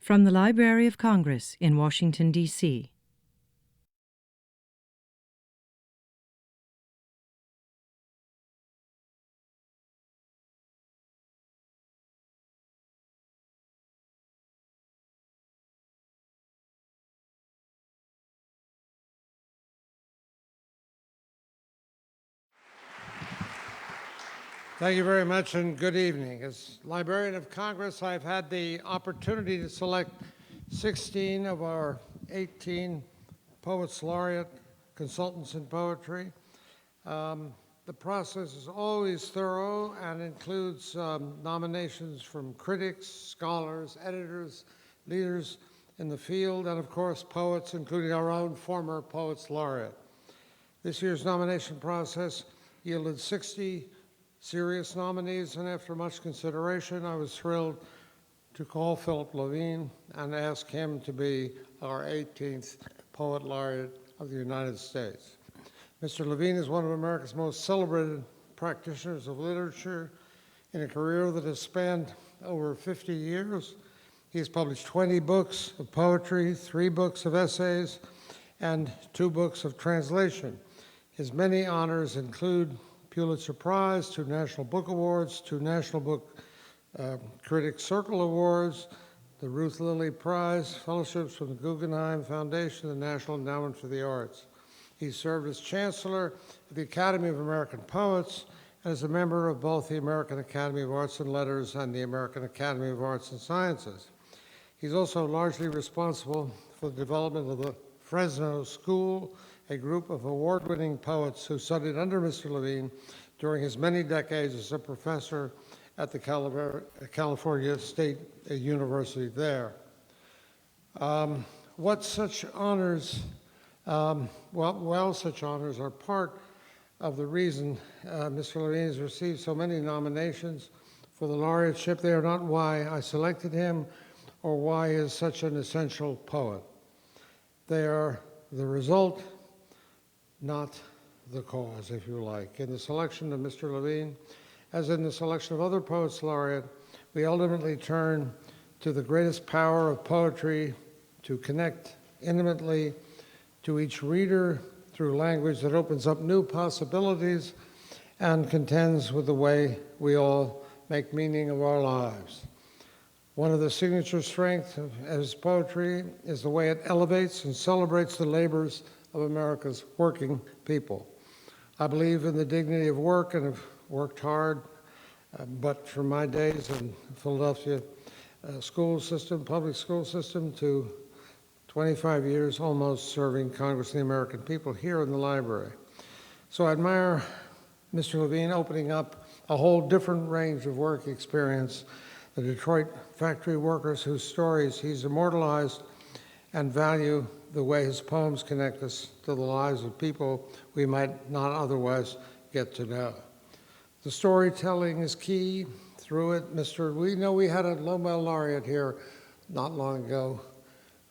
From the Library of Congress in Washington, D.C. Thank you very much, and good evening. As Librarian of Congress, I've had the opportunity to select 16 of our 18 Poets Laureate Consultants in Poetry. The process is always thorough and includes nominations from critics, scholars, editors, leaders in the field, and of course, poets, including our own former Poets Laureate. This year's nomination process yielded 60 serious nominees, and after much consideration, I was thrilled to call Philip Levine and ask him to be our 18th Poet Laureate of the United States. Mr. Levine is one of America's most celebrated practitioners of literature in a career that has spanned over 50 years. He has published 20 books of poetry, 3 books of essays, and 2 books of translation. His many honors include Pulitzer Prize, 2 National Book Awards, 2 National Book Critics Circle Awards, the Ruth Lilly Prize, fellowships from the Guggenheim Foundation, the National Endowment for the Arts. He served as Chancellor of the Academy of American Poets and as a member of both the American Academy of Arts and Letters and the American Academy of Arts and Sciences. He's also largely responsible for the development of the Fresno School, a group of award-winning poets who studied under Mr. Levine during his many decades as a professor at the California State University there. Such honors are part of the reason Mr. Levine has received so many nominations for the laureateship. They are not why I selected him or why he is such an essential poet. They are the result, not the cause, if you like. In the selection of Mr. Levine, as in the selection of other Poets Laureate, we ultimately turn to the greatest power of poetry to connect intimately to each reader through language that opens up new possibilities and contends with the way we all make meaning of our lives. One of the signature strengths of his poetry is the way it elevates and celebrates the labors of America's working people. I believe in the dignity of work and have worked hard, but from my days in Philadelphia school system, public school system, to 25 years almost serving Congress and the American people here in the library. So I admire Mr. Levine opening up a whole different range of work experience, the Detroit factory workers whose stories he's immortalized, and value the way his poems connect us to the lives of people we might not otherwise get to know. The storytelling is key. Through it, we had a Nobel laureate here not long ago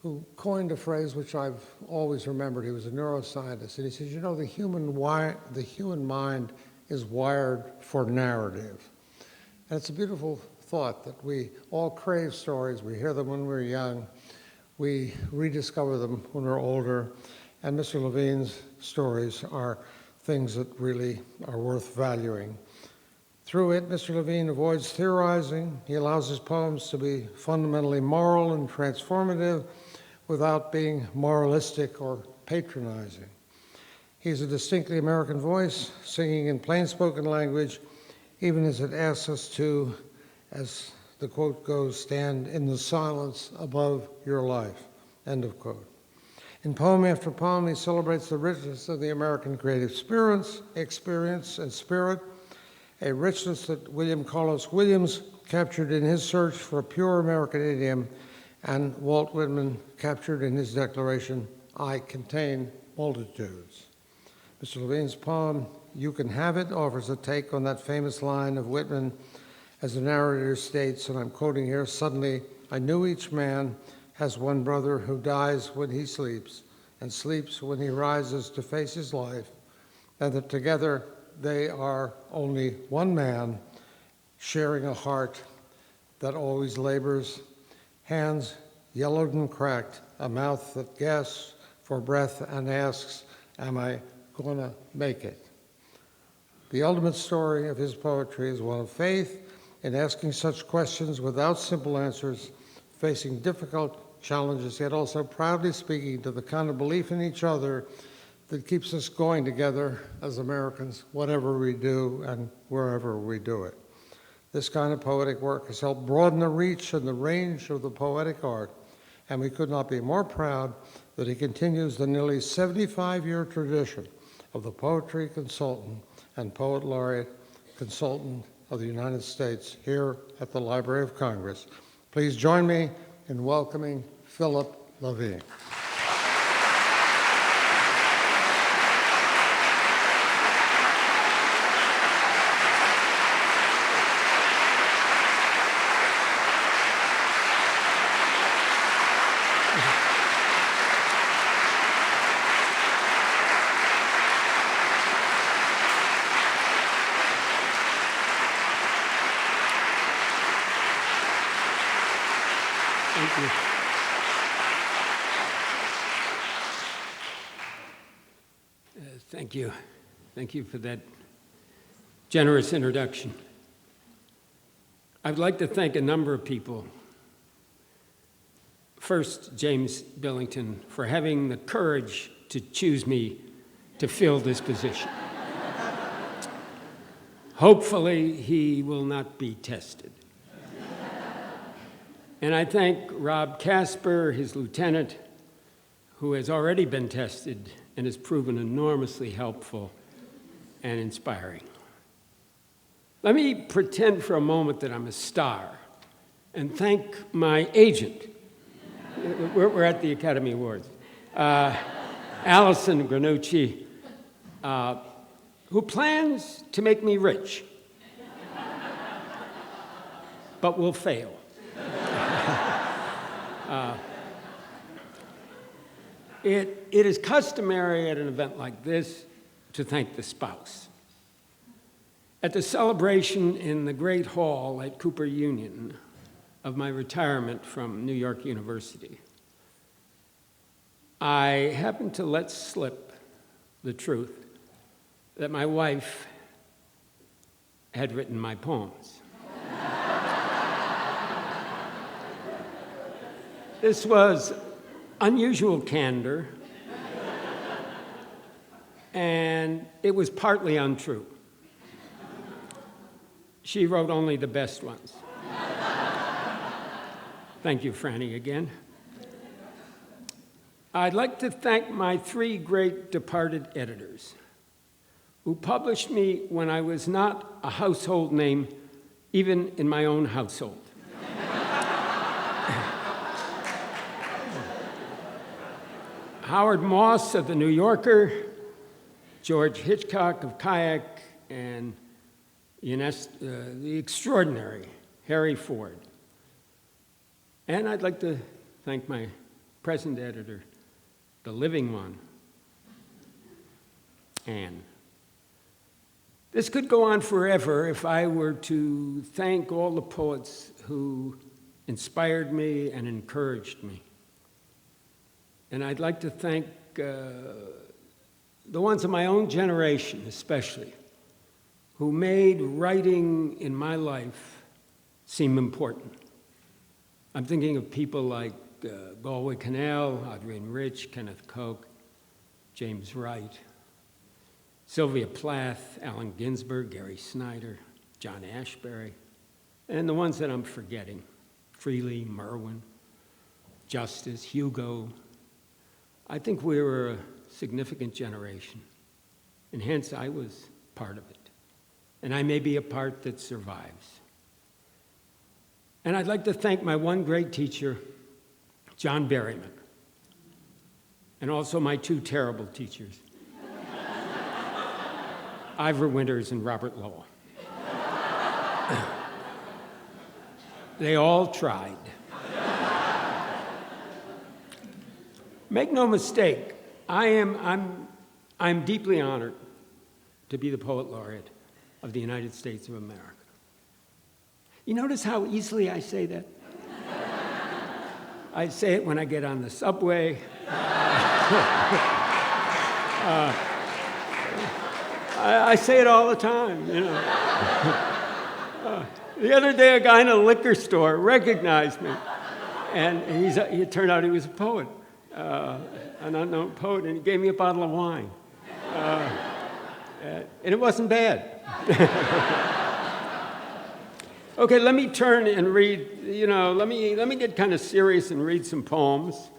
who coined a phrase which I've always remembered. He was a neuroscientist, and he says, the human mind is wired for narrative. And it's a beautiful thought that we all crave stories. We hear them when we're young. We rediscover them when we're older. And Mr. Levine's stories are things that really are worth valuing. Through it, Mr. Levine avoids theorizing. He allows his poems to be fundamentally moral and transformative without being moralistic or patronizing. He's a distinctly American voice, singing in plain-spoken language, even as it asks us to, as the quote goes, stand in the silence above your life, end of quote. In poem after poem, he celebrates the richness of the American creative experience and spirit, a richness that William Carlos Williams captured in his search for a pure American idiom, and Walt Whitman captured in his declaration, "I contain multitudes." Mr. Levine's poem, "You Can Have It," offers a take on that famous line of Whitman, as the narrator states, and I'm quoting here, "Suddenly I knew each man has one brother who dies when he sleeps and sleeps when he rises to face his life, and that together they are only one man, sharing a heart that always labors. Hands, yellowed and cracked, a mouth that gasps for breath and asks, am I gonna make it? The ultimate story of his poetry is one of faith in asking such questions without simple answers, facing difficult challenges, yet also proudly speaking to the kind of belief in each other that keeps us going together as Americans, whatever we do and wherever we do it. This kind of poetic work has helped broaden the reach and the range of the poetic art, and we could not be more proud that he continues the nearly 75-year tradition of the Poetry Consultant and Poet Laureate Consultant of the United States here at the Library of Congress. Please join me in welcoming Philip Levine. Thank you. Thank you. Thank you for that generous introduction. I'd like to thank a number of people. First, James Billington, for having the courage to choose me to fill this position. Hopefully, he will not be tested. And I thank Rob Casper, his lieutenant, who has already been tested and has proven enormously helpful and inspiring. Let me pretend for a moment that I'm a star and thank my agent. We're at the Academy Awards. Allison Granucci, who plans to make me rich, but will fail. It is customary at an event like this to thank the spouse. At the celebration in the Great Hall at Cooper Union of my retirement from New York University, I happened to let slip the truth that my wife had written my poems. This was unusual candor, and it was partly untrue. She wrote only the best ones. Thank you, Franny, again. I'd like to thank my three great departed editors who published me when I was not a household name, even in my own household. Howard Moss of The New Yorker, George Hitchcock of Kayak, and the extraordinary Harry Ford. And I'd like to thank my present editor, the living one, Anne. This could go on forever if I were to thank all the poets who inspired me and encouraged me. And I'd like to thank the ones of my own generation, especially, who made writing in my life seem important. I'm thinking of people like Galway Cannell, Adrienne Rich, Kenneth Koch, James Wright, Sylvia Plath, Allen Ginsberg, Gary Snyder, John Ashbery, and the ones that I'm forgetting, Freely, Merwin, Justice, Hugo. I think we were a significant generation, and hence I was part of it. And I may be a part that survives. And I'd like to thank my one great teacher, John Berryman, and also my two terrible teachers, Ivor Winters and Robert Lowell. They all tried. Make no mistake, I'm deeply honored to be the Poet Laureate of the United States of America. You notice how easily I say that? I say it when I get on the subway. I say it all the time, you know. The other day, a guy in a liquor store recognized me, and it turned out he was a poet, an unknown poet, and he gave me a bottle of wine. And it wasn't bad. Okay, let me turn and read, let me get kind of serious and read some poems,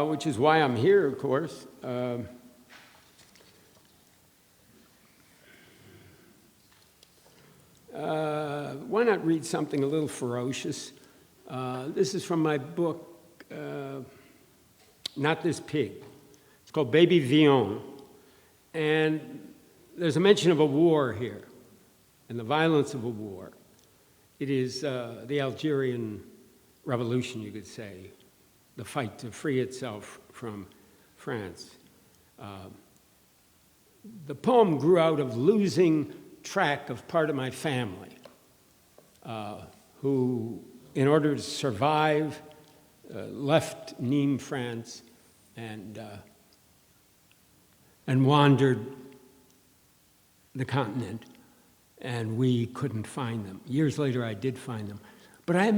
which is why I'm here, of course. Why not read something a little ferocious? This is from my book, Not This Pig. It's called Baby Vion. And there's a mention of a war here and the violence of a war. It is the Algerian Revolution, you could say, the fight to free itself from France. The poem grew out of losing track of part of my family, who, in order to survive, left Nîmes, France, and wandered the continent, and we couldn't find them. Years later, I did find them. But I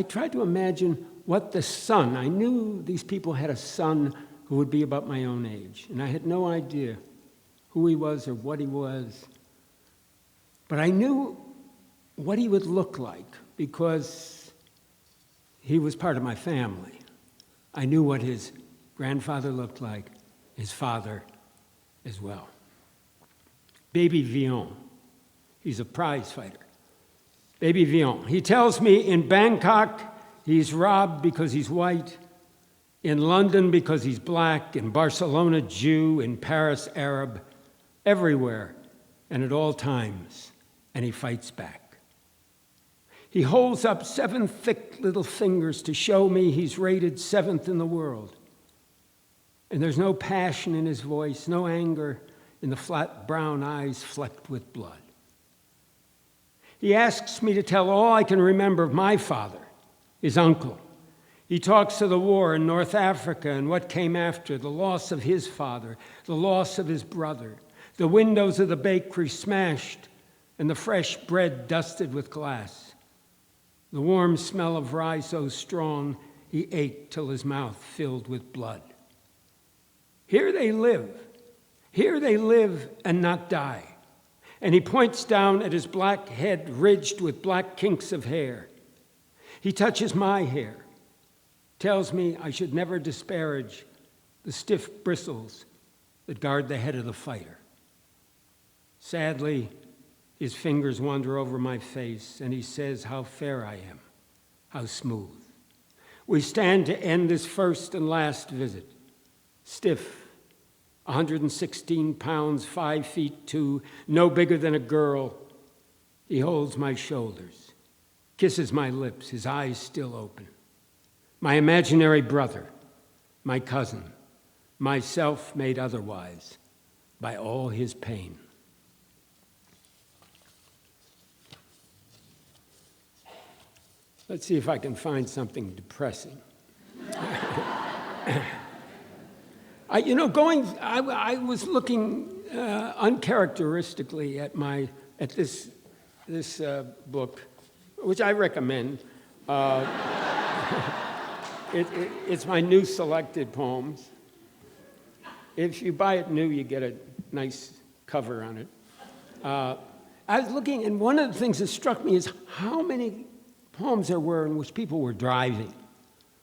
tried to imagine what the son, I knew these people had a son who would be about my own age, and I had no idea who he was or what he was. But I knew what he would look like because he was part of my family. I knew what his grandfather looked like, his father as well. Baby Vion, he's a prize fighter. Baby Vion, he tells me in Bangkok he's robbed because he's white, in London because he's black, in Barcelona Jew, in Paris Arab, everywhere and at all times, and he fights back. He holds up 7 thick little fingers to show me he's rated 7th in the world. And there's no passion in his voice, no anger in the flat brown eyes flecked with blood. He asks me to tell all I can remember of my father, his uncle. He talks of the war in North Africa and what came after, the loss of his father, the loss of his brother, the windows of the bakery smashed and the fresh bread dusted with glass. The warm smell of rye so strong, he ate till his mouth filled with blood. Here they live and not die. And he points down at his black head ridged with black kinks of hair. He touches my hair, tells me I should never disparage the stiff bristles that guard the head of the fighter. Sadly, his fingers wander over my face, and he says how fair I am, how smooth. We stand to end this first and last visit. Stiff, 116 pounds, 5 feet 2, no bigger than a girl. He holds my shoulders, kisses my lips, his eyes still open. My imaginary brother, my cousin, myself made otherwise by all his pain. Let's see if I can find something depressing. I was looking uncharacteristically at this book, which I recommend. It's my new selected poems. If you buy it new, you get a nice cover on it. I was looking, and one of the things that struck me is how many poems there were in which people were driving.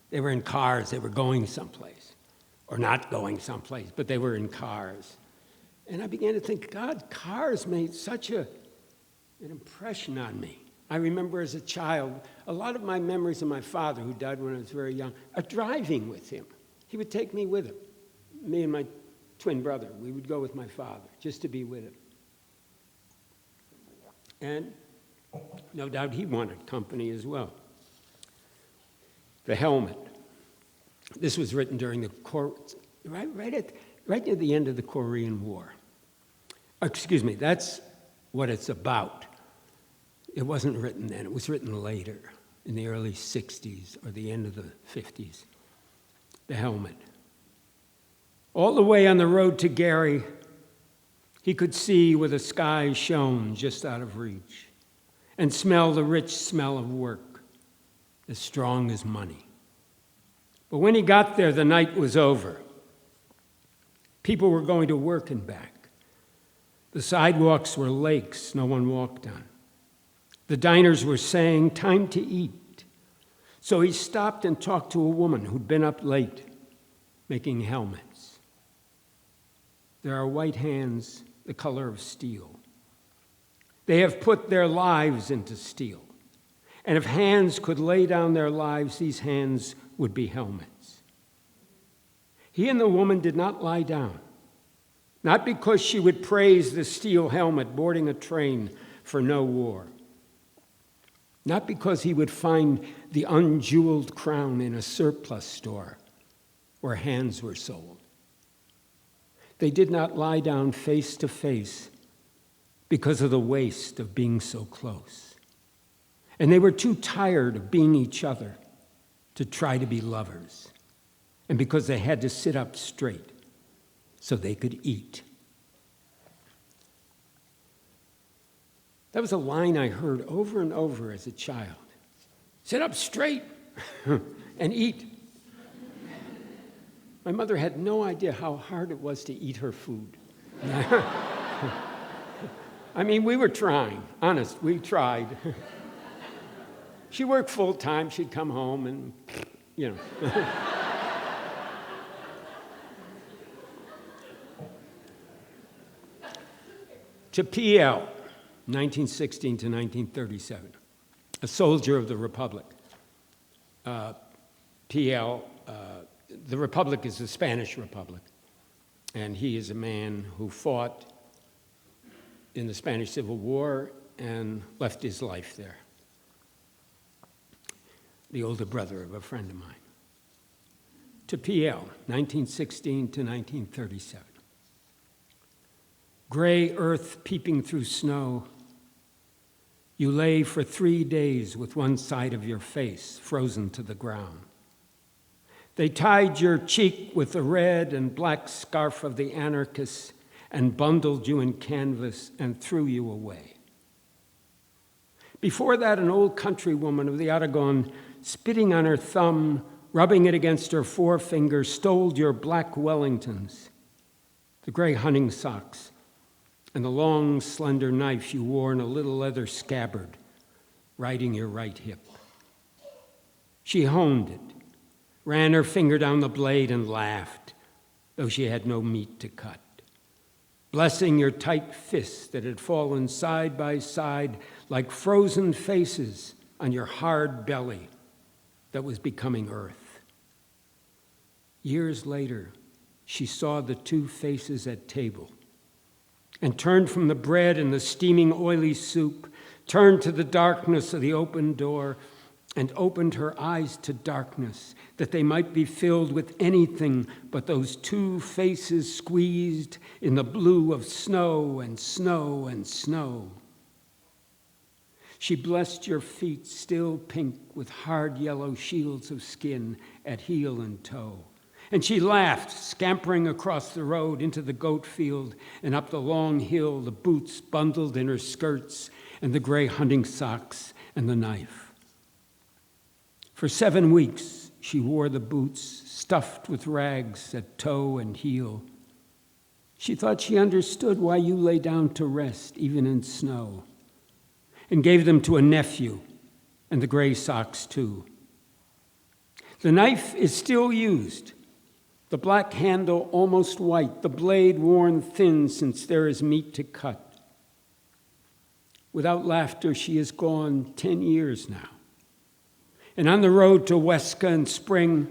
They were in cars, they were going someplace, or not going someplace, but they were in cars. And I began to think, God, cars made such an impression on me. I remember as a child, a lot of my memories of my father, who died when I was very young, are driving with him. He would take me with him. Me and my twin brother, we would go with my father, just to be with him. And no doubt he wanted company as well. The Helmet. This was written during the right near the end of the Korean War. Excuse me, that's what it's about. It wasn't written then, it was written later. in the early 60s or the end of the 50s, the helmet. All the way on the road to Gary, he could see where the sky shone just out of reach and smell the rich smell of work, as strong as money. But when he got there, the night was over. People were going to work and back. The sidewalks were lakes no one walked on. The diners were saying, "Time to eat." So he stopped and talked to a woman who'd been up late, making helmets. There are white hands the color of steel. They have put their lives into steel. And if hands could lay down their lives, these hands would be helmets. He and the woman did not lie down, not because she would praise the steel helmet boarding a train for no war, not because he would find the unjeweled crown in a surplus store where hands were sold. They did not lie down face to face because of the waste of being so close. And they were too tired of being each other to try to be lovers, and because they had to sit up straight so they could eat. That was a line I heard over and over as a child. Sit up straight and eat. My mother had no idea how hard it was to eat her food. I mean, we were trying. Honest, we tried. She worked full time. She'd come home and, To P.L., 1916 to 1937, a soldier of the Republic. P.L., the Republic is the Spanish Republic, and he is a man who fought in the Spanish Civil War and left his life there. The older brother of a friend of mine. To P.L., 1916 to 1937. Gray earth peeping through snow, you lay for 3 days with one side of your face frozen to the ground. They tied your cheek with the red and black scarf of the anarchists and bundled you in canvas and threw you away. Before that, an old countrywoman of the Aragon, spitting on her thumb, rubbing it against her forefinger, stole your black Wellingtons, the gray hunting socks, and the long, slender knife you wore in a little leather scabbard, riding your right hip. She honed it, ran her finger down the blade and laughed, though she had no meat to cut, blessing your tight fists that had fallen side by side like frozen faces on your hard belly that was becoming earth. Years later, she saw the two faces at table and turned from the bread and the steaming oily soup, turned to the darkness of the open door, and opened her eyes to darkness, that they might be filled with anything but those two faces squeezed in the blue of snow and snow and snow. She blessed your feet, still pink with hard yellow shields of skin at heel and toe. And she laughed, scampering across the road into the goat field and up the long hill, the boots bundled in her skirts and the gray hunting socks and the knife. For 7 weeks, she wore the boots stuffed with rags at toe and heel. She thought she understood why you lay down to rest, even in snow, and gave them to a nephew, and the gray socks too. The knife is still used, the black handle almost white, the blade worn thin since there is meat to cut. Without laughter, she is gone 10 years now. And on the road to Huesca in spring,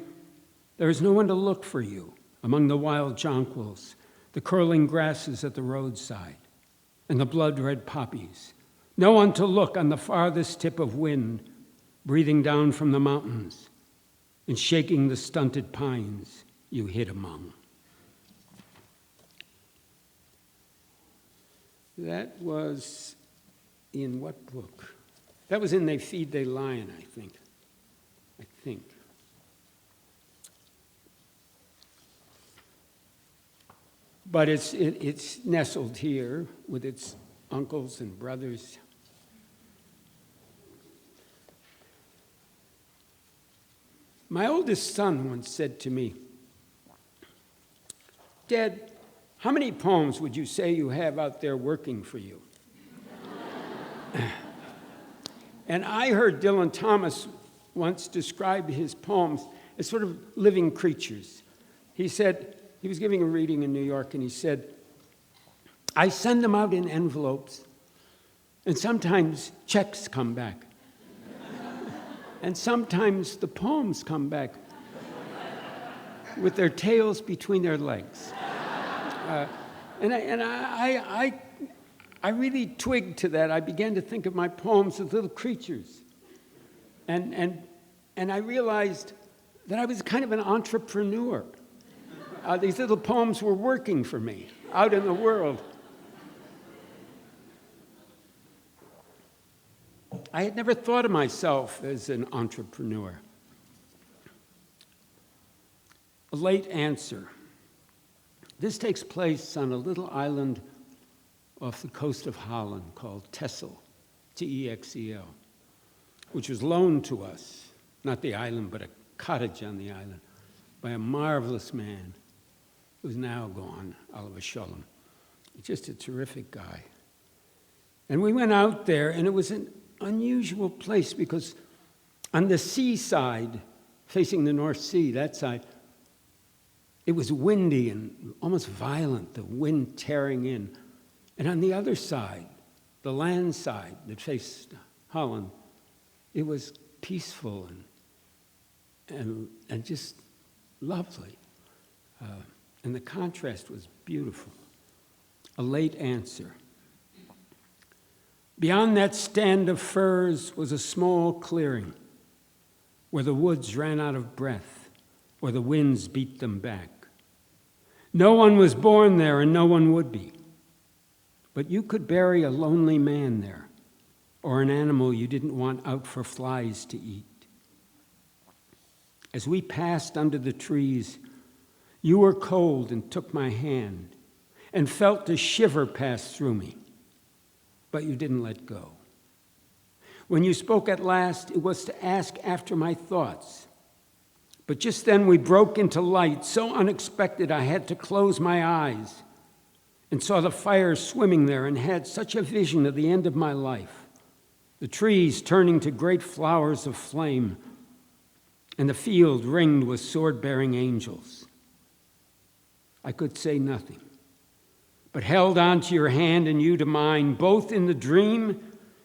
there is no one to look for you among the wild jonquils, the curling grasses at the roadside, and the blood-red poppies. No one to look on the farthest tip of wind, breathing down from the mountains and shaking the stunted pines you hid among. That was in what book? That was in They Feed, They Lion, I think. think. But it's nestled here with its uncles and brothers. My oldest son once said to me, "Dad, how many poems would you say you have out there working for you?" And I heard Dylan Thomas once describe his poems as sort of living creatures. He said, he was giving a reading in New York, and he said, "I send them out in envelopes, and sometimes checks come back. And sometimes the poems come back with their tails between their legs." And I really twigged to that. I began to think of my poems as little creatures. And I realized that I was kind of an entrepreneur. These little poems were working for me out in the world. I had never thought of myself as an entrepreneur. A late answer. This takes place on a little island off the coast of Holland called Texel, T-E-X-E-L, which was loaned to us, not the island, but a cottage on the island, by a marvelous man who's now gone, Oliver Shullum. Just a terrific guy. And we went out there, and it was an unusual place because on the seaside, facing the North Sea, that side, it was windy and almost violent, the wind tearing in. And on the other side, the land side that faced Holland, it was peaceful and just lovely. And the contrast was beautiful. A late answer. Beyond that stand of firs was a small clearing where the woods ran out of breath, where the winds beat them back. No one was born there, and no one would be. But you could bury a lonely man there, or an animal you didn't want out for flies to eat. As we passed under the trees, you were cold and took my hand, and felt a shiver pass through me, but you didn't let go. When you spoke at last, it was to ask after my thoughts. But just then we broke into light, so unexpected I had to close my eyes, and saw the fire swimming there, and had such a vision of the end of my life, the trees turning to great flowers of flame, and the field ringed with sword-bearing angels. I could say nothing, but held on to your hand and you to mine, both in the dream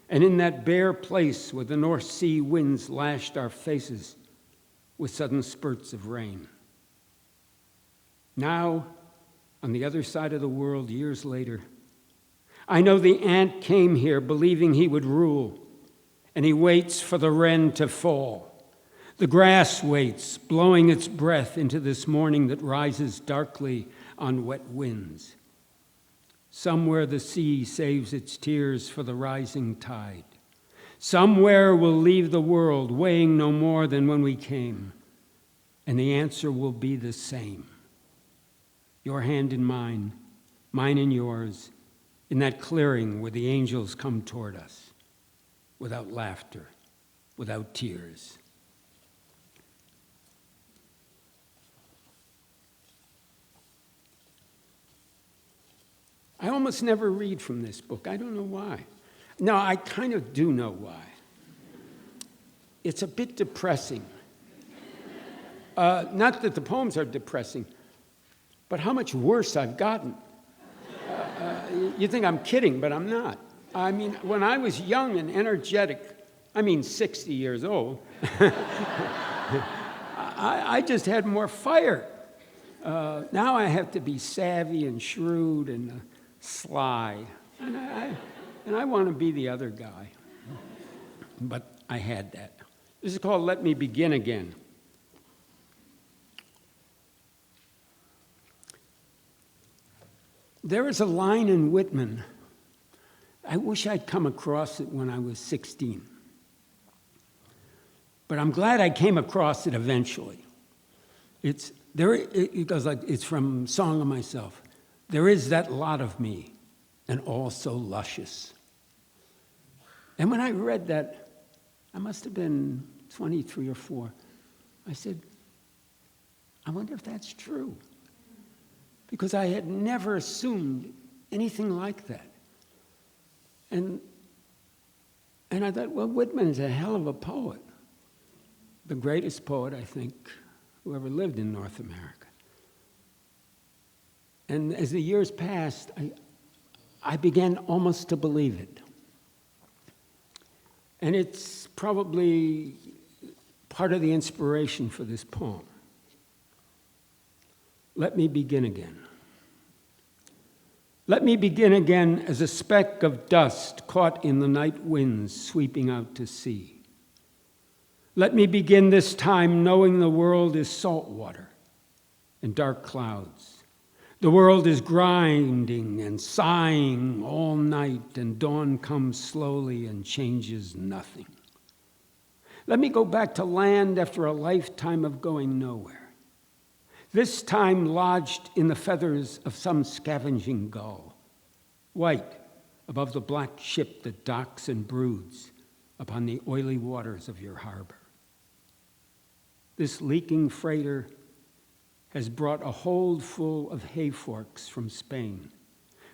and in that bare place where the North Sea winds lashed our faces with sudden spurts of rain. Now, on the other side of the world, years later, I know the ant came here believing he would rule, and he waits for the wren to fall. The grass waits, blowing its breath into this morning that rises darkly on wet winds. Somewhere the sea saves its tears for the rising tide. Somewhere we'll leave the world weighing no more than when we came, and the answer will be the same. Your hand in mine, mine in yours, in that clearing where the angels come toward us, without laughter, without tears. I almost never read from this book. I don't know why. No, I kind of do know why. It's a bit depressing. Not that the poems are depressing, but how much worse I've gotten. You think I'm kidding, but I'm not. I mean, when I was young and energetic, 60 years old, I just had more fire. Now I have to be savvy and shrewd and sly, and I want to be the other guy. But I had that. This is called Let Me Begin Again. There is a line in Whitman. I wish I'd come across it when I was 16. but I'm glad I came across it eventually. It goes like, it's from Song of Myself. There is that lot of me, and all so luscious. And when I read that, I must have been 23 or 4, I said, I wonder if that's true. Because I had never assumed anything like that. And I thought, well, Whitman's a hell of a poet. The greatest poet, I think, who ever lived in North America. And as the years passed, I began almost to believe it. And it's probably part of the inspiration for this poem. Let me begin again. Let me begin again as a speck of dust caught in the night winds sweeping out to sea. Let me begin this time knowing the world is salt water and dark clouds. The world is grinding and sighing all night, and dawn comes slowly and changes nothing. Let me go back to land after a lifetime of going nowhere. This time lodged in the feathers of some scavenging gull, white above the black ship that docks and broods upon the oily waters of your harbor. This leaking freighter has brought a hold full of hay forks from Spain,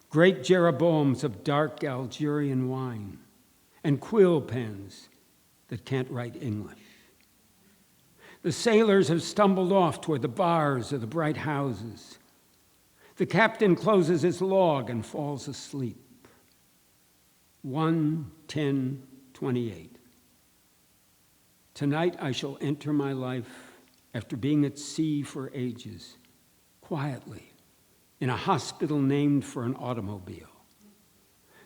great Jeroboams of dark Algerian wine, and quill pens that can't write English. The sailors have stumbled off toward the bars of the bright houses. The captain closes his log and falls asleep. 1:10:28. Tonight I shall enter my life after being at sea for ages, quietly, in a hospital named for an automobile.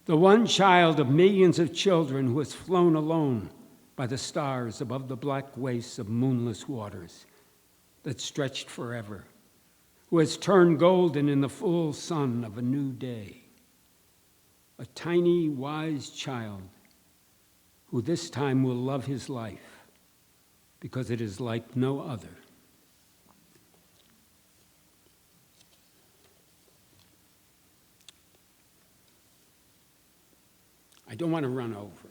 The one child of millions of children who has flown alone by the stars above the black wastes of moonless waters that stretched forever, who has turned golden in the full sun of a new day. A tiny, wise child who this time will love his life because it is like no other. I don't want to run over.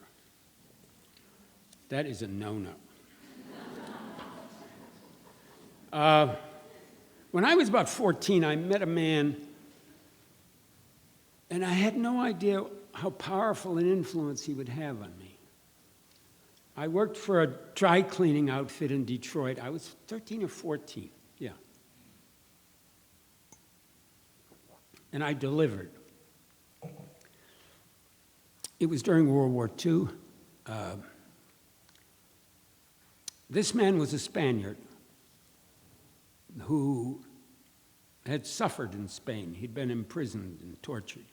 That is a no-no. When I was about 14, I met a man, and I had no idea how powerful an influence he would have on me. I worked for a dry cleaning outfit in Detroit. I was 13 or 14, yeah. And I delivered. It was during World War II. This man was a Spaniard who had suffered in Spain. He'd been imprisoned and tortured.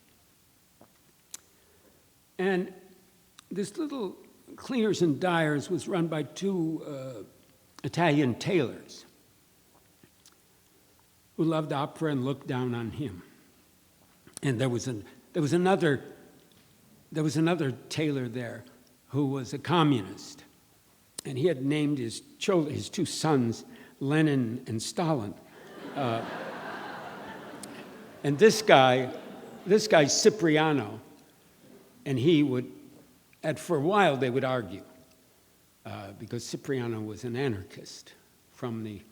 And this little cleaners and dyers was run by 2 Italian tailors who loved opera and looked down on him. And there was another tailor there who was a communist. And he had named his 2 sons Lenin and Stalin. And this guy Cipriano, and he would, for a while they would argue, because Cipriano was an anarchist from the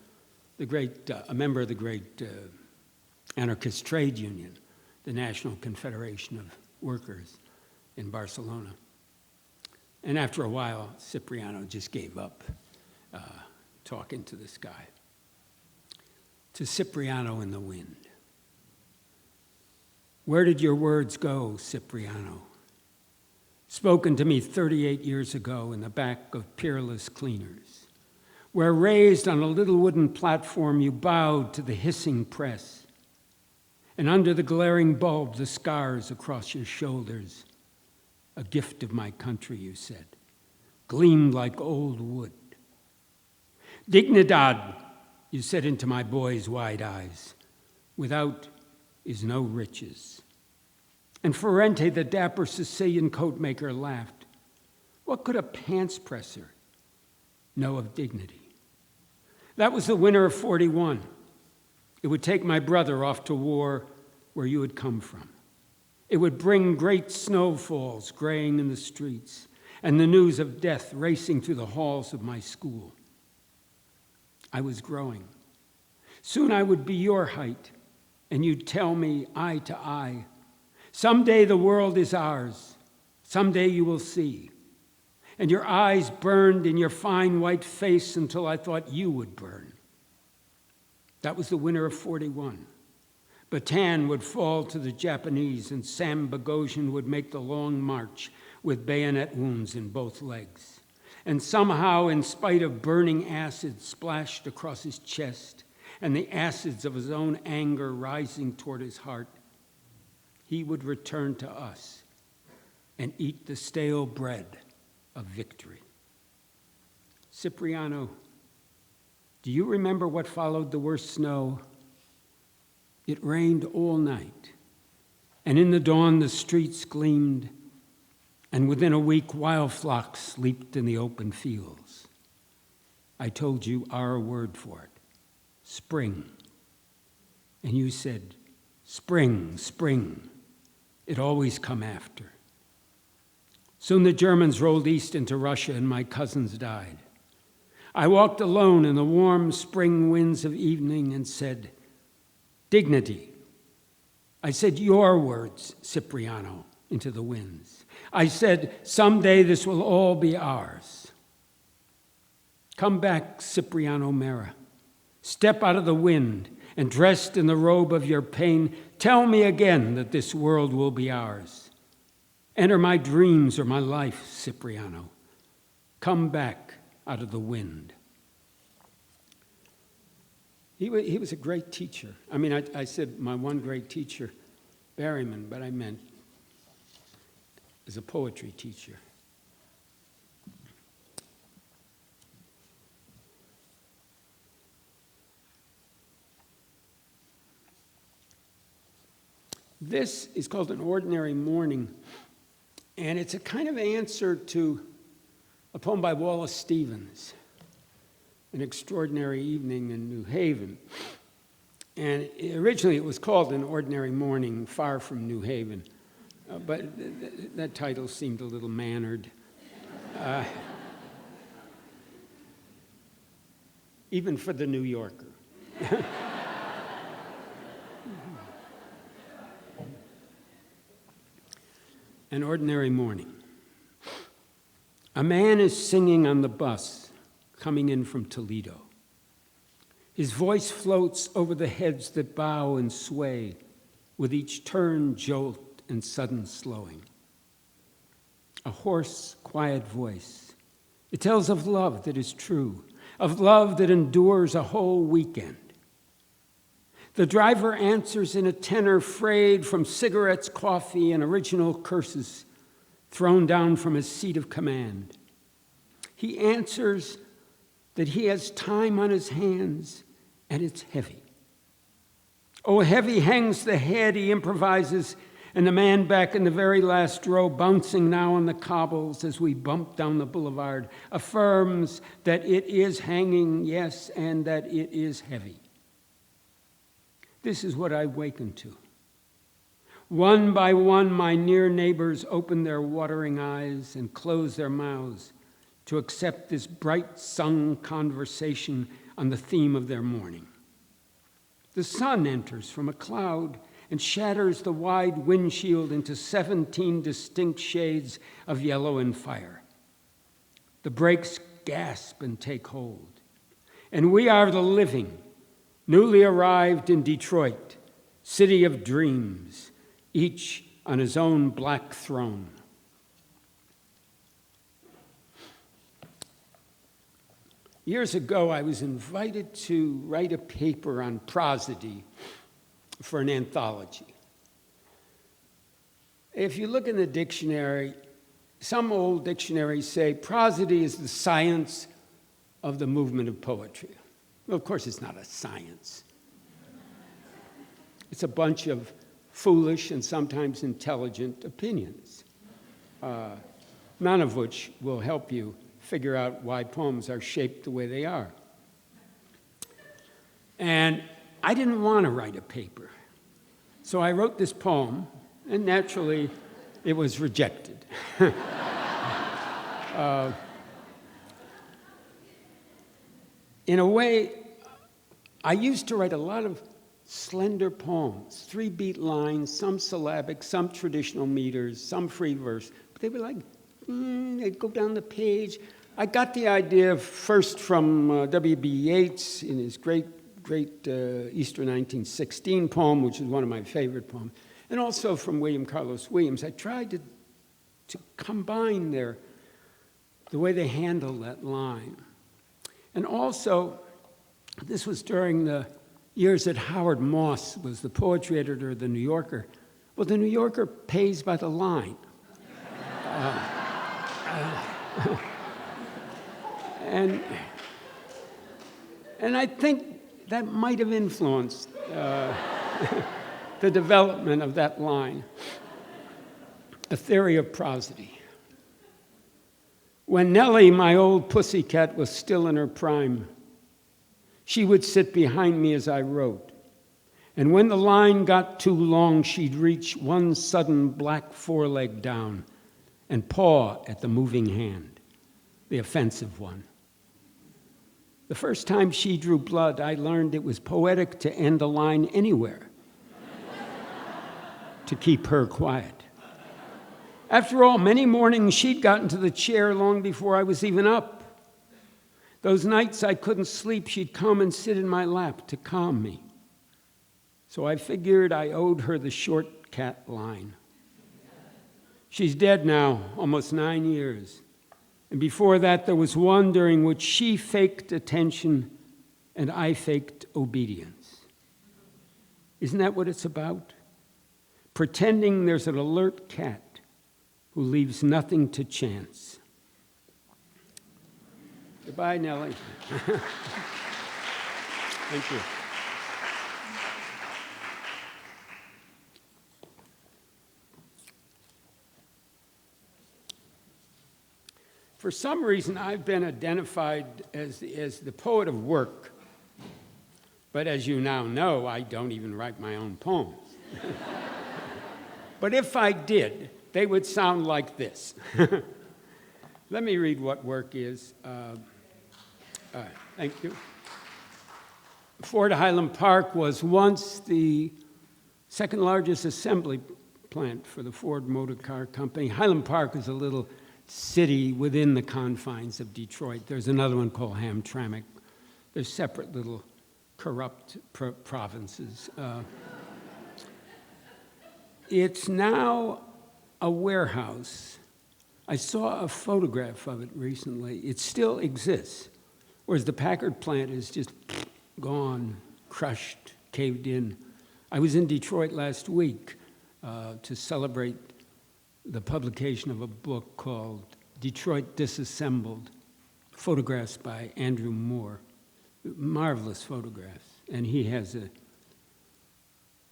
great, a member of the great anarchist trade union, the National Confederation of Workers in Barcelona. And after a while, Cipriano just gave up talking to this guy. To Cipriano in the wind. Where did your words go, Cipriano? Spoken to me 38 years ago in the back of Peerless Cleaners, where raised on a little wooden platform you bowed to the hissing press, and under the glaring bulb, the scars across your shoulders, a gift of my country, you said, gleamed like old wood. Dignidad, you said into my boy's wide eyes, without is no riches. And Ferrante, the dapper Sicilian coat maker, laughed. What could a pants presser know of dignity. That was the winter of 41. It would take my brother off to war where you had come from. It would bring great snowfalls graying in the streets and the news of death racing through the halls of my school. I was growing. Soon I would be your height, and you'd tell me eye to eye, someday the world is ours. Someday you will see. And your eyes burned in your fine white face until I thought you would burn. That was the winter of 41. Bataan would fall to the Japanese, and Sam Bogosian would make the long march with bayonet wounds in both legs. And somehow, in spite of burning acid splashed across his chest and the acids of his own anger rising toward his heart, he would return to us and eat the stale bread of victory. Cipriano, do you remember what followed the worst snow? It rained all night, and in the dawn the streets gleamed, and within a week wild flocks leaped in the open fields. I told you our word for it, spring. And you said, spring, spring. It always come after. Soon the Germans rolled east into Russia, and my cousins died. I walked alone in the warm spring winds of evening and said, dignity. I said your words, Cipriano, into the winds. I said, someday this will all be ours. Come back, Cipriano Mera. Step out of the wind, and dressed in the robe of your pain, tell me again that this world will be ours. Enter my dreams or my life, Cipriano. Come back out of the wind. He was a great teacher. I mean, I said my one great teacher, Berryman, but I meant as a poetry teacher. This is called An Ordinary Morning, and it's a kind of answer to a poem by Wallace Stevens, An Extraordinary Evening in New Haven. And originally it was called An Ordinary Morning Far from New Haven, but that title seemed a little mannered. Even for the New Yorker. An ordinary morning. A man is singing on the bus coming in from Toledo. His voice floats over the heads that bow and sway with each turn, jolt, and sudden slowing. A hoarse, quiet voice. It tells of love that is true, of love that endures a whole weekend. The driver answers in a tenor frayed from cigarettes, coffee, and original curses thrown down from his seat of command. He answers that he has time on his hands, and it's heavy. Oh, heavy hangs the head, he improvises, and the man back in the very last row, bouncing now on the cobbles as we bump down the boulevard, affirms that it is hanging, yes, and that it is heavy. This is what I waken to. One by one, my near neighbors open their watering eyes and close their mouths to accept this bright-sung conversation on the theme of their morning. The sun enters from a cloud and shatters the wide windshield into 17 distinct shades of yellow and fire. The brakes gasp and take hold. And we are the living, newly arrived in Detroit, city of dreams, each on his own black throne. Years ago, I was invited to write a paper on prosody for an anthology. If you look in the dictionary, some old dictionaries say prosody is the science of the movement of poetry. Well, of course, it's not a science. It's a bunch of foolish and sometimes intelligent opinions, none of which will help you figure out why poems are shaped the way they are. And I didn't want to write a paper. So I wrote this poem, and naturally, it was rejected. In a way, I used to write a lot of slender poems, 3-beat lines, some syllabic, some traditional meters, some free verse. But they were like, they'd go down the page. I got the idea first from W.B. Yeats in his great Easter 1916 poem, which is one of my favorite poems, and also from William Carlos Williams. I tried to combine the way they handle that line. And also, this was during the years that Howard Moss was the poetry editor of The New Yorker. Well, The New Yorker pays by the line. And I think that might have influenced the development of that line, a theory of prosody. When Nellie, my old pussycat, was still in her prime, she would sit behind me as I wrote. And when the line got too long, she'd reach one sudden black foreleg down and paw at the moving hand, the offensive one. The first time she drew blood, I learned it was poetic to end a line anywhere to keep her quiet. After all, many mornings she'd gotten to the chair long before I was even up. Those nights I couldn't sleep, she'd come and sit in my lap to calm me. So I figured I owed her the short cat line. She's dead now, almost 9 years. And before that, there was one during which she faked attention and I faked obedience. Isn't that what it's about? Pretending there's an alert cat who leaves nothing to chance. Goodbye, Nellie. Thank you. For some reason, I've been identified as the poet of work. But as you now know, I don't even write my own poems. But if I did, they would sound like this. Let me read what work is. Thank you. Ford Highland Park was once the second largest assembly plant for the Ford Motor Car Company. Highland Park is a little city within the confines of Detroit. There's another one called Hamtramck. They're separate little corrupt provinces. It's now a warehouse. I saw a photograph of it recently. It still exists, whereas the Packard plant is just gone, crushed, caved in. I was in Detroit last week to celebrate the publication of a book called Detroit Disassembled, photographs by Andrew Moore, marvelous photographs. And he has a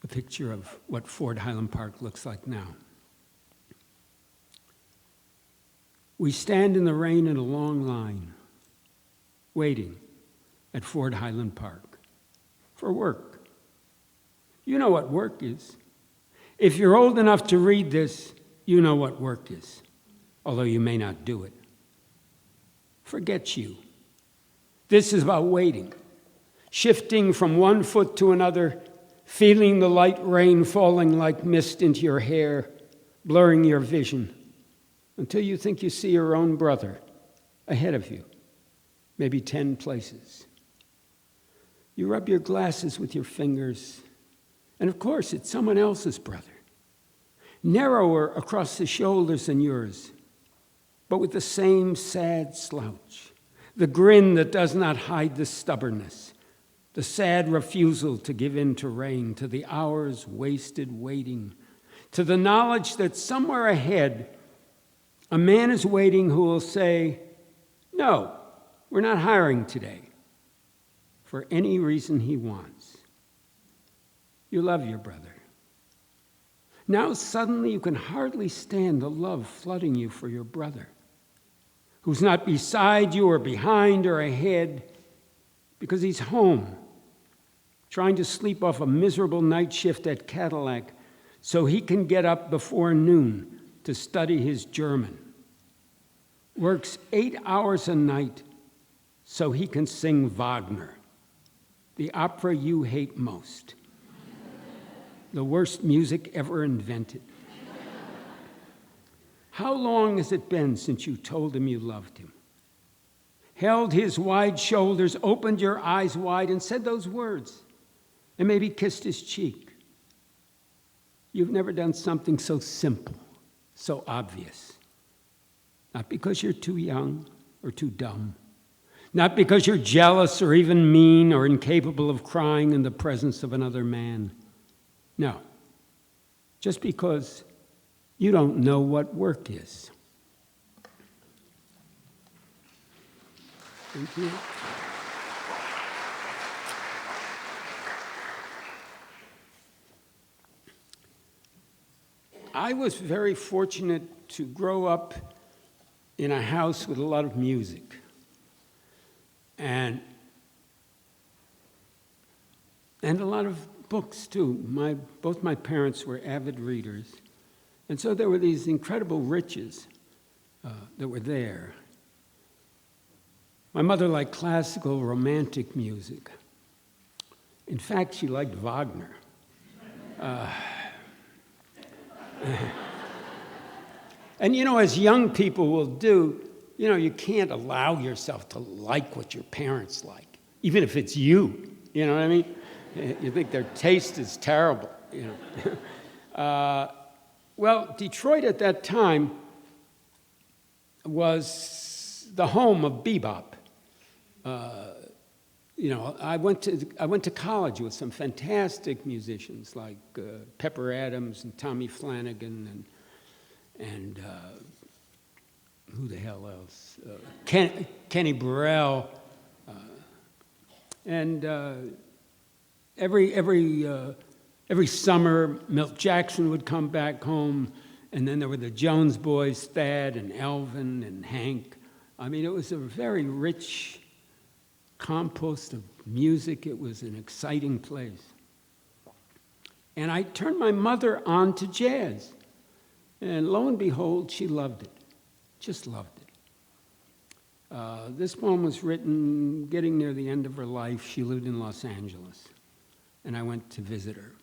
picture of what Ford Highland Park looks like now. We stand in the rain in a long line, waiting at Ford Highland Park for work. You know what work is. If you're old enough to read this, you know what work is, although you may not do it. Forget you. This is about waiting, shifting from one foot to another, feeling the light rain falling like mist into your hair, blurring your vision, until you think you see your own brother ahead of you, maybe 10 places. You rub your glasses with your fingers, and of course, it's someone else's brother, narrower across the shoulders than yours, but with the same sad slouch, the grin that does not hide the stubbornness, the sad refusal to give in to rain, to the hours wasted waiting, to the knowledge that somewhere ahead, a man is waiting who will say, "No, we're not hiring today," for any reason he wants. You love your brother. Now suddenly you can hardly stand the love flooding you for your brother, who's not beside you or behind or ahead, because he's home, trying to sleep off a miserable night shift at Cadillac so he can get up before noon to study his German. Works 8 hours a night so he can sing Wagner, the opera you hate most, the worst music ever invented. How long has it been since you told him you loved him? Held his wide shoulders, opened your eyes wide, and said those words, and maybe kissed his cheek. You've never done something so simple, so obvious. Not because you're too young or too dumb. Not because you're jealous or even mean or incapable of crying in the presence of another man. No, just because you don't know what work is. Thank you. I was very fortunate to grow up in a house with a lot of music. And a lot of books, too. Both my parents were avid readers. And so there were these incredible riches that were there. My mother liked classical romantic music. In fact, she liked Wagner. And as young people will do, you can't allow yourself to like what your parents like, even if it's you. You know what I mean? You think their taste is terrible. Well, Detroit at that time was the home of bebop. I went to college with some fantastic musicians like Pepper Adams and Tommy Flanagan and who the hell else? Kenny Burrell. And every summer, Milt Jackson would come back home, and then there were the Jones Boys, Thad and Elvin and Hank. I mean, it was a very rich compost of music. It was an exciting place. And I turned my mother on to jazz. And lo and behold, she loved it. Just loved it. This poem was written getting near the end of her life. She lived in Los Angeles. And I went to visit her.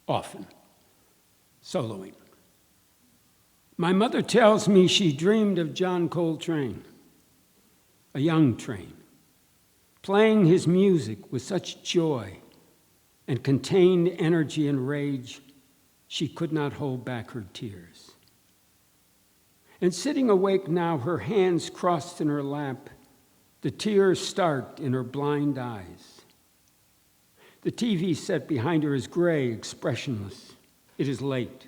Often. Soloing. My mother tells me she dreamed of John Coltrane, a young Train, playing his music with such joy and contained energy and rage, she could not hold back her tears. And sitting awake now, her hands crossed in her lap, the tears start in her blind eyes. The TV set behind her is gray, expressionless. It is late.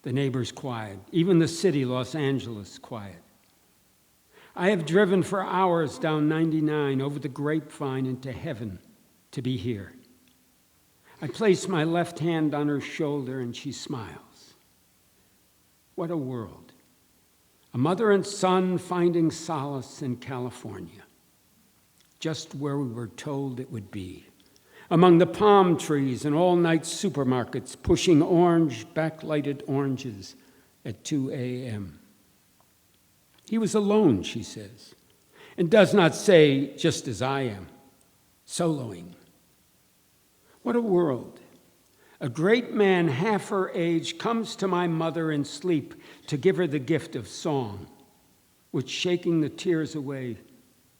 The neighbors quiet. Even the city, Los Angeles, quiet. I have driven for hours down 99 over the grapevine into heaven to be here. I place my left hand on her shoulder and she smiles. What a world. A mother and son finding solace in California, just where we were told it would be. Among the palm trees and all-night supermarkets pushing orange, backlighted oranges at 2 a.m. He was alone, she says, and does not say, just as I am, soloing. What a world. A great man half her age comes to my mother in sleep to give her the gift of song, which, shaking the tears away,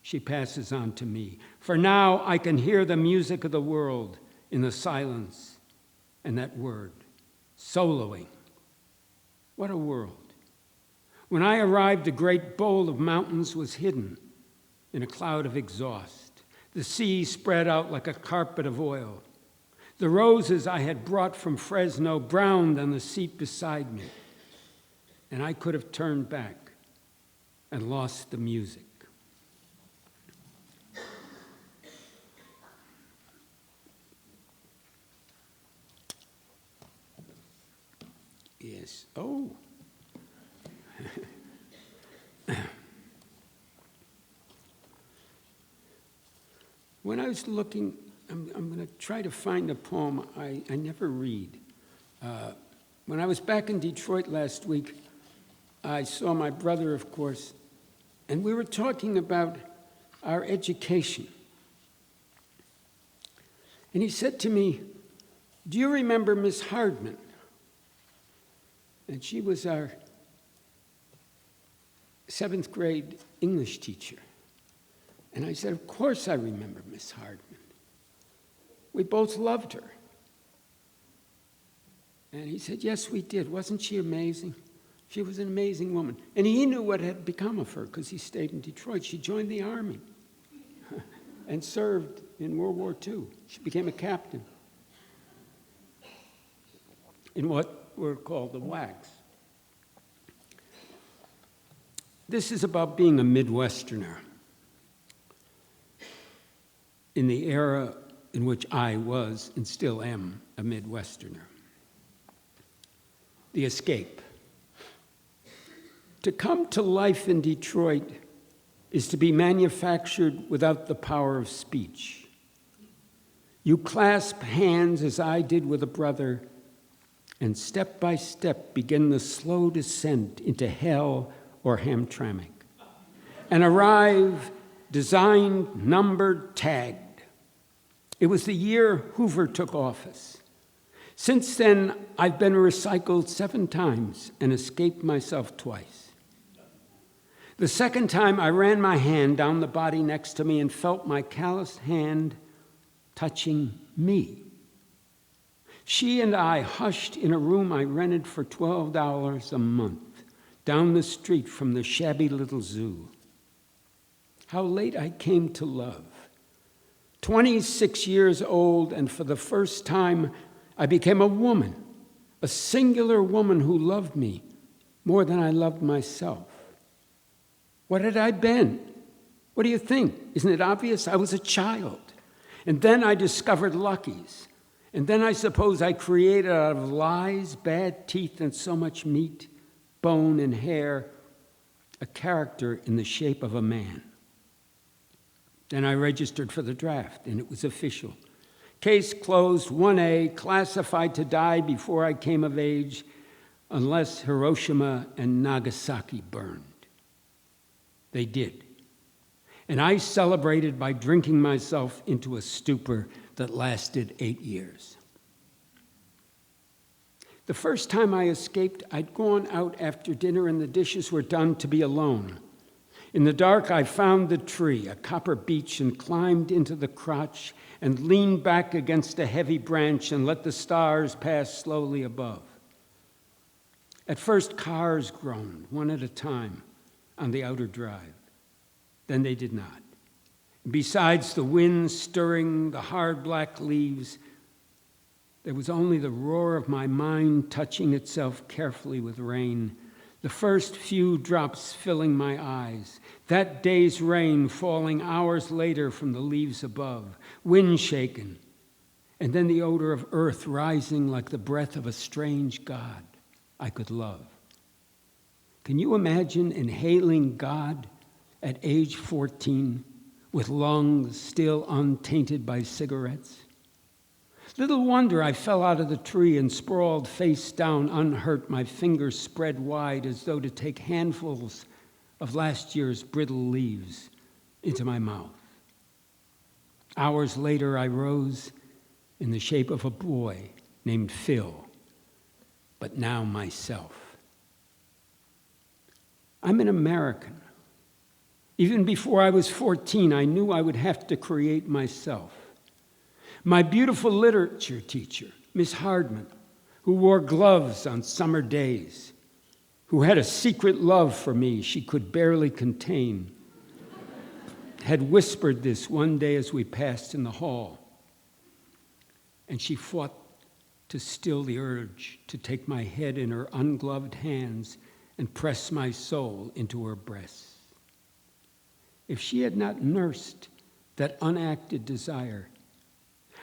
she passes on to me. For now I can hear the music of the world in the silence and that word, soloing. What a world. When I arrived, the great bowl of mountains was hidden in a cloud of exhaust. The sea spread out like a carpet of oil. The roses I had brought from Fresno browned on the seat beside me, and I could have turned back and lost the music. Yes. Oh. When I was looking, I'm going to try to find a poem I never read. When I was back in Detroit last week, I saw my brother, of course, and we were talking about our education. And he said to me, "Do you remember Miss Hardman?" And she was our 7th grade English teacher. And I said, "Of course I remember Miss Hardman. We both loved her." And he said, "Yes, we did. Wasn't she amazing? She was an amazing woman." And he knew what had become of her because he stayed in Detroit. She joined the Army and served in World War II. She became a captain in what were called the WACs. This is about being a Midwesterner in the era in which I was and still am a Midwesterner. The escape. To come to life in Detroit is to be manufactured without the power of speech. You clasp hands as I did with a brother, and step by step begin the slow descent into hell or Hamtramck, and arrive designed, numbered, tagged. It was the year Hoover took office. Since then, I've been recycled 7 times and escaped myself twice. The second time, I ran my hand down the body next to me and felt my calloused hand touching me. She and I hushed in a room I rented for $12 a month, down the street from the shabby little zoo. How late I came to love. 26 years old, and for the first time, I became a woman, a singular woman who loved me more than I loved myself. What had I been? What do you think? Isn't it obvious? I was a child. And then I discovered Lucky's. And then I suppose I created out of lies, bad teeth, and so much meat, bone and hair, a character in the shape of a man. Then I registered for the draft, and it was official. Case closed, 1A, classified to die before I came of age, unless Hiroshima and Nagasaki burned. They did. And I celebrated by drinking myself into a stupor that lasted 8 years. The first time I escaped, I'd gone out after dinner and the dishes were done to be alone. In the dark, I found the tree, a copper beech, and climbed into the crotch and leaned back against a heavy branch and let the stars pass slowly above. At first, cars groaned, one at a time, on the outer drive. Then they did not. Besides the wind stirring the hard black leaves, there was only the roar of my mind touching itself carefully with rain, the first few drops filling my eyes, that day's rain falling hours later from the leaves above, wind shaken, and then the odor of earth rising like the breath of a strange God I could love. Can you imagine inhaling God at age 14 with lungs still untainted by cigarettes? Little wonder I fell out of the tree and sprawled face down unhurt, my fingers spread wide as though to take handfuls of last year's brittle leaves into my mouth. Hours later, I rose in the shape of a boy named Phil, but now myself. I'm an American. Even before I was 14, I knew I would have to create myself. My beautiful literature teacher, Miss Hardman, who wore gloves on summer days, who had a secret love for me she could barely contain, had whispered this one day as we passed in the hall, and she fought to still the urge to take my head in her ungloved hands and press my soul into her breasts. If she had not nursed that unacted desire,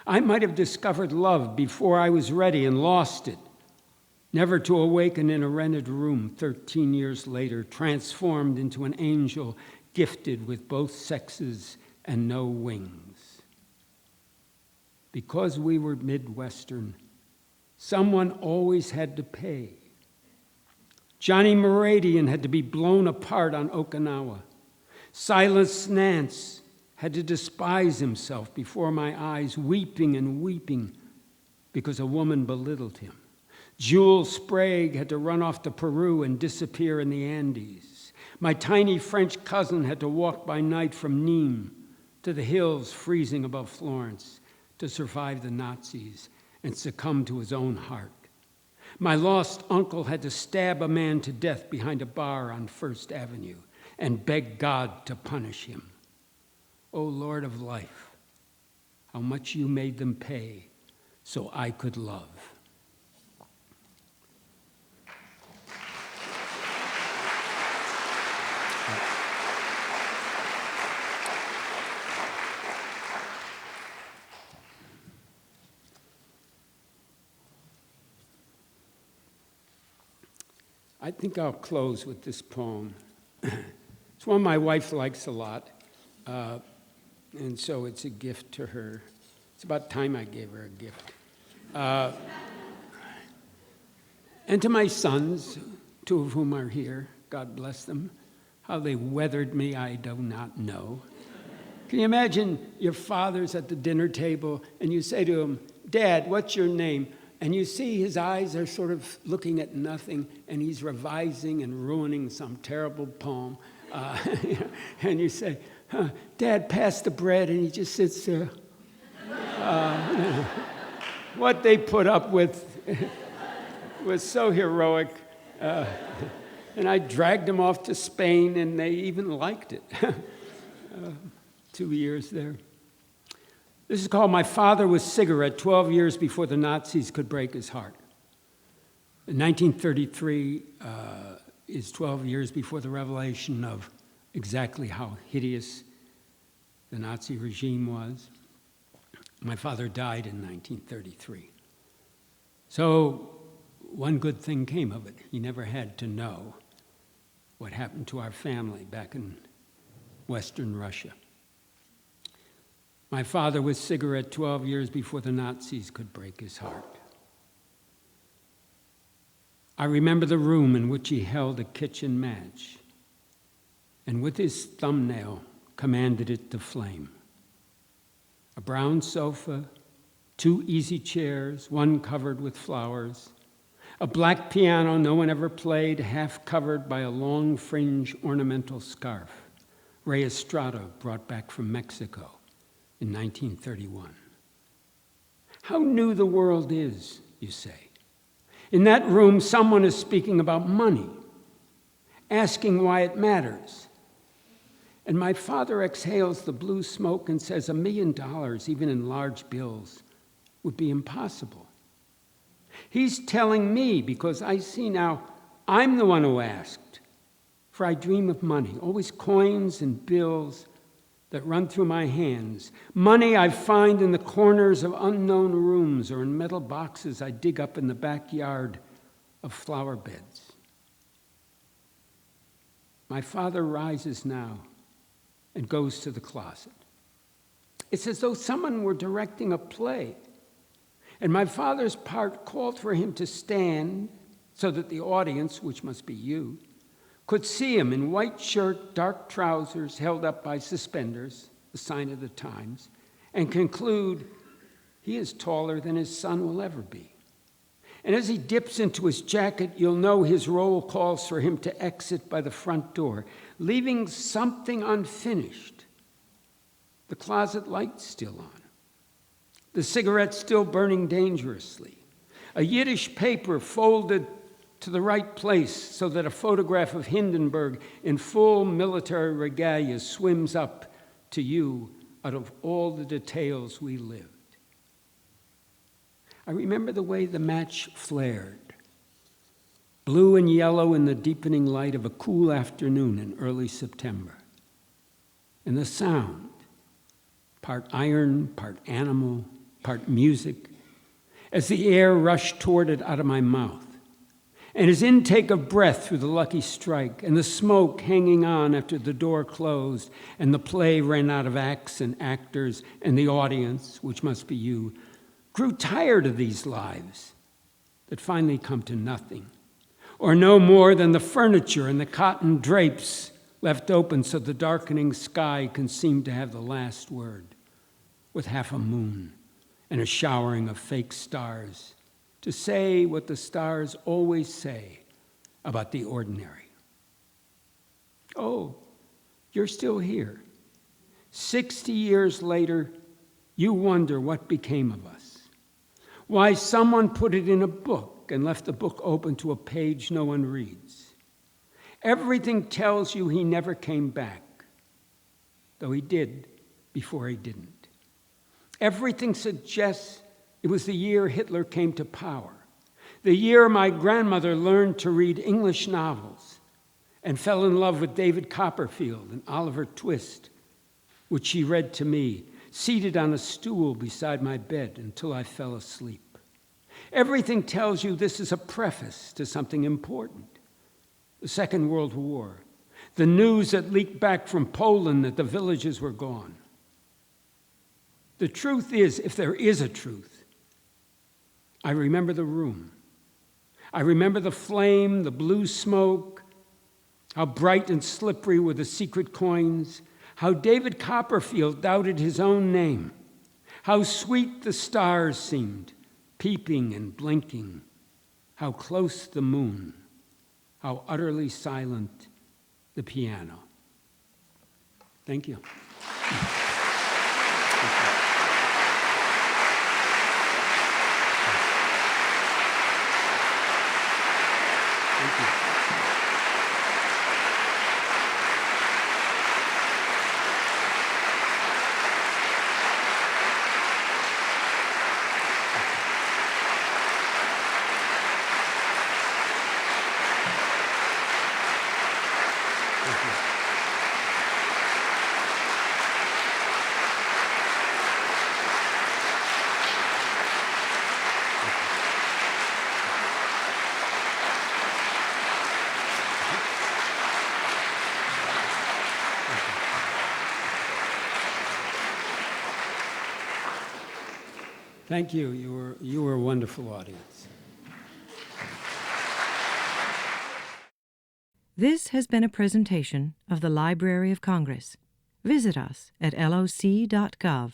I might have discovered love before I was ready and lost it, never to awaken in a rented room 13 years later, transformed into an angel gifted with both sexes and no wings. Because we were Midwestern, someone always had to pay. Johnny Moradian had to be blown apart on Okinawa. Silas Nance had to despise himself before my eyes, weeping and weeping because a woman belittled him. Jules Sprague had to run off to Peru and disappear in the Andes. My tiny French cousin had to walk by night from Nîmes to the hills freezing above Florence to survive the Nazis and succumb to his own heart. My lost uncle had to stab a man to death behind a bar on First Avenue and beg God to punish him. O Lord of life, how much you made them pay so I could love. I think I'll close with this poem. It's one my wife likes a lot, and so it's a gift to her. It's about time I gave her a gift. And to my sons, two of whom are here, God bless them. How they weathered me, I do not know. Can you imagine your father's at the dinner table, and you say to him, Dad, what's your name? And you see his eyes are sort of looking at nothing, and he's revising and ruining some terrible poem. And you say, Dad, pass the bread, and he just sits there. What they put up with was so heroic. And I dragged them off to Spain, and they even liked it. 2 years there. This is called My Father Was Cigarette, 12 years before the Nazis could break his heart. In 1933 is 12 years before the revelation of exactly how hideous the Nazi regime was. My father died in 1933. So one good thing came of it. He never had to know what happened to our family back in Western Russia. My father was cigarette 12 years before the Nazis could break his heart. I remember the room in which he held a kitchen match and with his thumbnail commanded it to flame. A brown sofa, 2 easy chairs, one covered with flowers, a black piano no one ever played, half covered by a long fringe ornamental scarf, Ray Estrada brought back from Mexico in 1931. How new the world is, you say. In that room, someone is speaking about money, asking why it matters. And my father exhales the blue smoke and says $1 million, even in large bills, would be impossible. He's telling me, because I see now I'm the one who asked, for I dream of money, always coins and bills that run through my hands, money I find in the corners of unknown rooms or in metal boxes I dig up in the backyard of flower beds. My father rises now and goes to the closet. It's as though someone were directing a play, and my father's part called for him to stand so that the audience, which must be you, could see him in white shirt, dark trousers held up by suspenders, the sign of the times, and conclude he is taller than his son will ever be. And as he dips into his jacket, you'll know his roll calls for him to exit by the front door, leaving something unfinished. The closet light still on, the cigarette still burning dangerously, a Yiddish paper folded to the right place so that a photograph of Hindenburg in full military regalia swims up to you out of all the details we lived. I remember the way the match flared, blue and yellow in the deepening light of a cool afternoon in early September. And the sound, part iron, part animal, part music, as the air rushed toward it out of my mouth. and his intake of breath through the lucky strike, and the smoke hanging on after the door closed, and the play ran out of acts and actors, and the audience, which must be you, grew tired of these lives that finally come to nothing, or no more than the furniture and the cotton drapes left open so the darkening sky can seem to have the last word, with half a moon and a showering of fake stars, to say what the stars always say about the ordinary. Oh, you're still here. 60 years later, you wonder what became of us. Why someone put it in a book and left the book open to a page no one reads. Everything tells you he never came back, though he did before he didn't. Everything suggests it was the year Hitler came to power, the year my grandmother learned to read English novels and fell in love with David Copperfield and Oliver Twist, which she read to me, seated on a stool beside my bed until I fell asleep. Everything tells you this is a preface to something important. The Second World War, the news that leaked back from Poland that the villages were gone. The truth is, if there is a truth, I remember the room. I remember the flame, the blue smoke, how bright and slippery were the secret coins, how David Copperfield doubted his own name, how sweet the stars seemed, peeping and blinking, how close the moon, how utterly silent the piano. Thank you. Thank you. Thank you. You were a wonderful audience. This has been a presentation of the Library of Congress. Visit us at loc.gov.